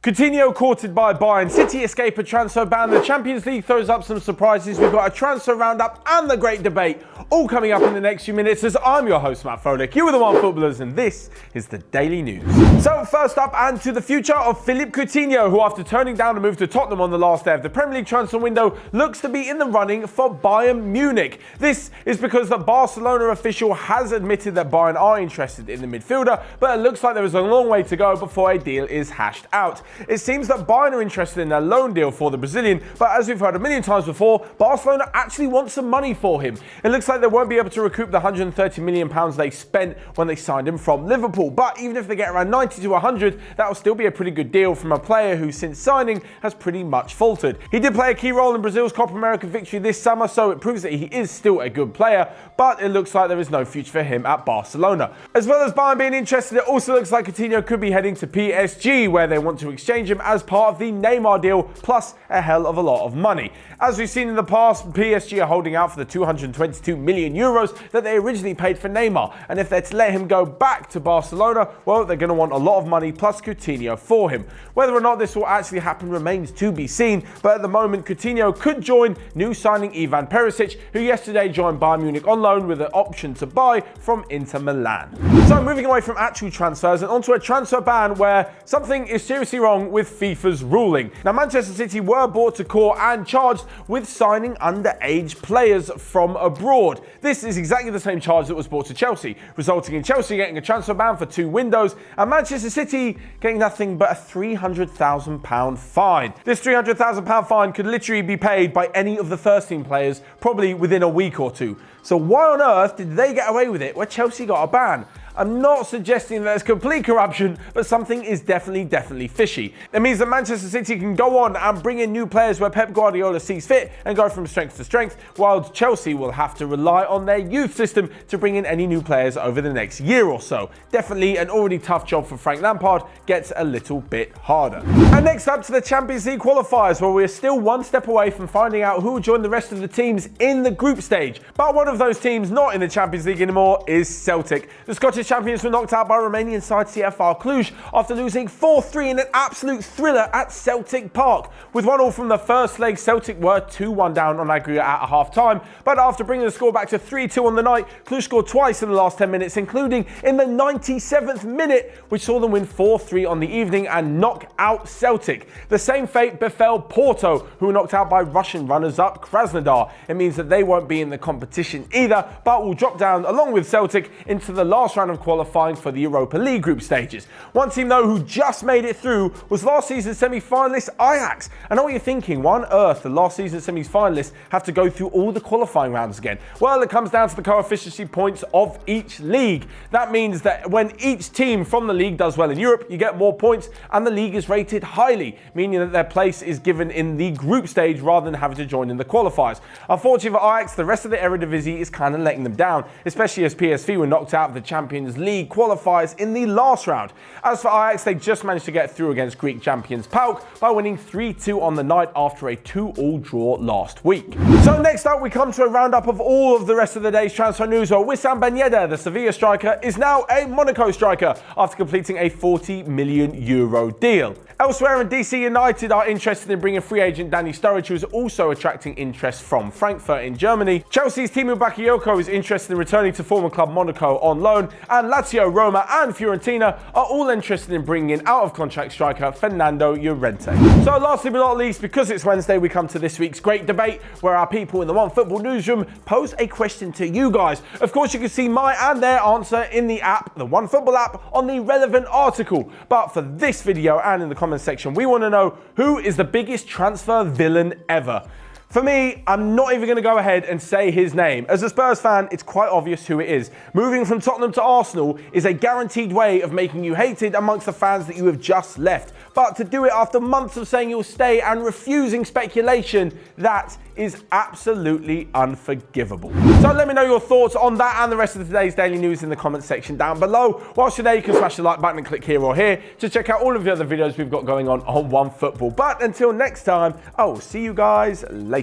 Coutinho courted by Bayern, City escape a transfer ban, the Champions League throws up some surprises, we've got a transfer roundup and the great debate, all coming up in the next few minutes as I'm your host Matt Froelich, you are the Onefootballers and this is the Daily News. So first up and to the future of Philippe Coutinho, who after turning down a move to Tottenham on the last day of the Premier League transfer window looks to be in the running for Bayern Munich. This is because the Barcelona official has admitted that Bayern are interested in the midfielder, but it looks like there is a long way to go before a deal is hashed out. It seems that Bayern are interested in a loan deal for the Brazilian, but as we've heard a million times before, Barcelona actually want some money for him. It looks like they won't be able to recoup the £130 million they spent when they signed him from Liverpool, but even if they get around 90 to 100, that will still be a pretty good deal from a player who since signing has pretty much faltered. He did play a key role in Brazil's Copa America victory this summer, so it proves that he is still a good player, but it looks like there is no future for him at Barcelona. As well as Bayern being interested, it also looks like Coutinho could be heading to PSG, where they want to exchange him as part of the Neymar deal, plus a hell of a lot of money. As we've seen in the past, PSG are holding out for the 222 million euros that they originally paid for Neymar, and if they're to let him go back to Barcelona, well, they're going to want a lot of money plus Coutinho for him. Whether or not this will actually happen remains to be seen, but at the moment Coutinho could join new signing Ivan Perisic, who yesterday joined Bayern Munich on loan with an option to buy from Inter Milan. So moving away from actual transfers and onto a transfer ban where something is seriously wrong with FIFA's ruling. Now, Manchester City were brought to court and charged with signing underage players from abroad. This is exactly the same charge that was brought to Chelsea, resulting in Chelsea getting a transfer ban for 2 windows and Manchester City getting nothing but a £300,000 fine. This £300,000 fine could literally be paid by any of the first team players probably within a week or two. So why on earth did they get away with it where Chelsea got a ban? I'm not suggesting that it's complete corruption, but something is definitely fishy. It means that Manchester City can go on and bring in new players where Pep Guardiola sees fit and go from strength to strength, while Chelsea will have to rely on their youth system to bring in any new players over the next year or so. Definitely an already tough job for Frank Lampard gets a little bit harder. And next up to the Champions League qualifiers, where we're still one step away from finding out who will join the rest of the teams in the group stage. But one of those teams not in the Champions League anymore is Celtic. The Scottish champions were knocked out by Romanian side CFR Cluj after losing 4-3 in an absolute thriller at Celtic Park. With 1-1 from the first leg, Celtic were 2-1 down on aggregate at half-time, but after bringing the score back to 3-2 on the night, Cluj scored twice in the last 10 minutes, including in the 97th minute, which saw them win 4-3 on the evening and knock out Celtic. The same fate befell Porto, who were knocked out by Russian runners-up Krasnodar. It means that they won't be in the competition either, but will drop down along with Celtic into the last round of qualifying for the Europa League group stages. One team though who just made it through was last season's semi-finalist Ajax. I know what you're thinking, why on earth did last season's semi-finalists have to go through all the qualifying rounds again? Well, it comes down to the coefficient points of each league. That means that when each team from the league does well in Europe, you get more points and the league is rated highly, meaning that their place is given in the group stage rather than having to join in the qualifiers. Unfortunately for Ajax, the rest of the Eredivisie is kind of letting them down, especially as PSV were knocked out of the Champions League qualifiers in the last round. As for Ajax, they just managed to get through against Greek champions PAOK by winning 3-2 on the night after a 2-2 draw last week. So next up, we come to a roundup of all of the rest of the day's transfer news, where Wissam Ben Yedder, the Sevilla striker, is now a Monaco striker after completing a €40 million deal. Elsewhere in DC United are interested in bringing free agent Danny Sturridge, who is also attracting interest from Frankfurt in Germany. Chelsea's Timu Bakayoko is interested in returning to former club Monaco on loan, and Lazio, Roma and Fiorentina are all interested in bringing in out-of-contract striker Fernando Llorente. So lastly but not least, because it's Wednesday, we come to this week's great debate, where our people in the Onefootball newsroom pose a question to you guys. Of course, you can see my and their answer in the app, the Onefootball app, on the relevant article. But for this video and in the comments section, we want to know, who is the biggest transfer villain ever? For me, I'm not even going to go ahead and say his name. As a Spurs fan, it's quite obvious who it is. Moving from Tottenham to Arsenal is a guaranteed way of making you hated amongst the fans that you have just left. But to do it after months of saying you'll stay and refusing speculation, that is absolutely unforgivable. So let me know your thoughts on that and the rest of today's daily news in the comments section down below. Whilst you're there, you can smash the like button and click here or here to check out all of the other videos we've got going on Onefootball. But until next time, I will see you guys later.